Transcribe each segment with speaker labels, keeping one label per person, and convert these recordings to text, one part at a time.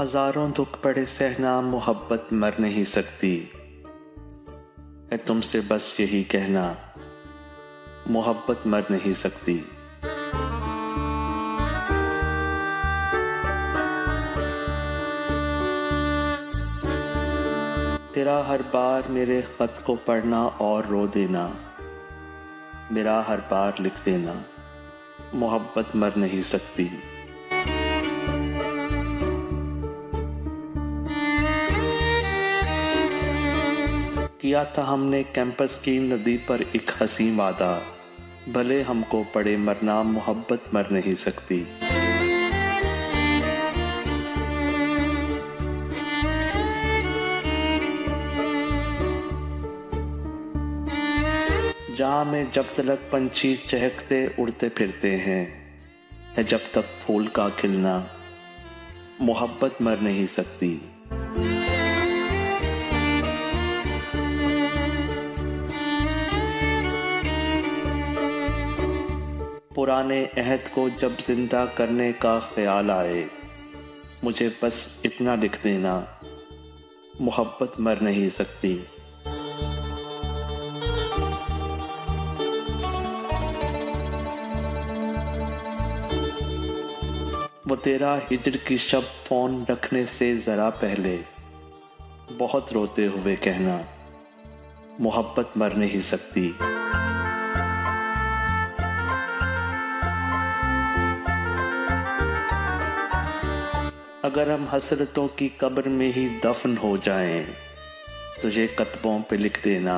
Speaker 1: हजारों दुख पड़े सहना, मोहब्बत मर नहीं सकती है। तुमसे बस यही कहना, मोहब्बत मर नहीं सकती। तेरा हर बार मेरे खत को पढ़ना और रो देना, मेरा हर बार लिख देना, मोहब्बत मर नहीं सकती। किया था हमने कैंपस की नदी पर एक हंसी वादा, भले हमको पड़े मरना, मोहब्बत मर नहीं सकती। जहां में जब तक पंछी चहकते उड़ते फिरते हैं, है जब तक फूल का खिलना, मोहब्बत मर नहीं सकती। पुराने अहद को जब जिंदा करने का ख्याल आए, मुझे बस इतना लिख देना, मोहब्बत मर नहीं सकती। वो तेरा हिजर की शब फोन रखने से जरा पहले बहुत रोते हुए कहना, मोहब्बत मर नहीं सकती। अगर हम हसरतों की कब्र में ही दफन हो जाएं, तुझे कतबों पे लिख देना,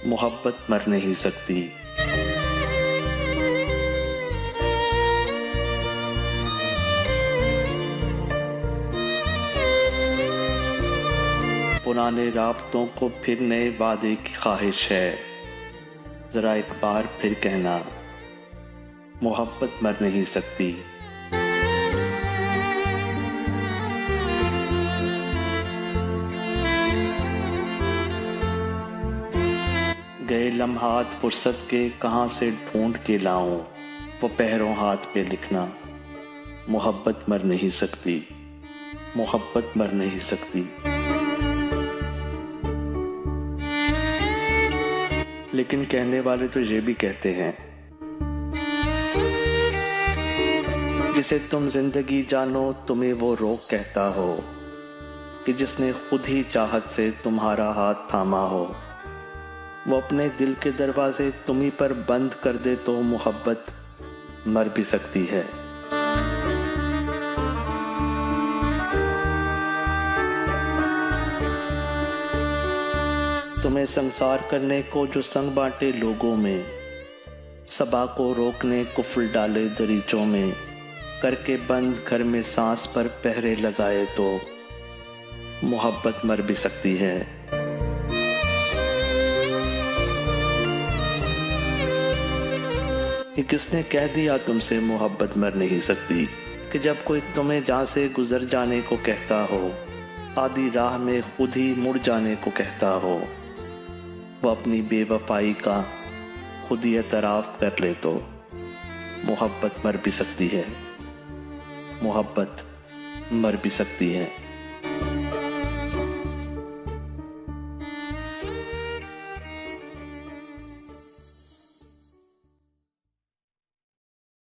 Speaker 1: मोहब्बत मर नहीं सकती। पुराने राब्तों को फिर नए वादे की ख्वाहिश है, जरा एक बार फिर कहना, मोहब्बत मर नहीं सकती। गए लम्हात फुर्सत के कहाँ से ढूंढ के लाऊं, वो पैरों हाथ पे लिखना, मोहब्बत मर नहीं सकती, मोहब्बत मर नहीं सकती। लेकिन कहने वाले तो ये भी कहते हैं, जिसे तुम जिंदगी जानो तुम्हें वो रोक कहता हो, कि जिसने खुद ही चाहत से तुम्हारा हाथ थामा हो, वो अपने दिल के दरवाजे तुम्हीं पर बंद कर दे तो मोहब्बत मर भी सकती है। तुम्हें संसार करने को जो संग बांटे लोगों में, सबा को रोकने कुफल डाले दरीचों में, करके बंद घर में सांस पर पहरे लगाए तो मोहब्बत मर भी सकती है। कि किसने कह दिया तुमसे मोहब्बत मर नहीं सकती, कि जब कोई तुम्हें जहाँ से गुजर जाने को कहता हो, आधी राह में खुद ही मुड़ जाने को कहता हो, वो अपनी बेवफाई का खुद ही एतराफ़ कर ले तो मोहब्बत मर भी सकती है, मोहब्बत मर भी सकती है।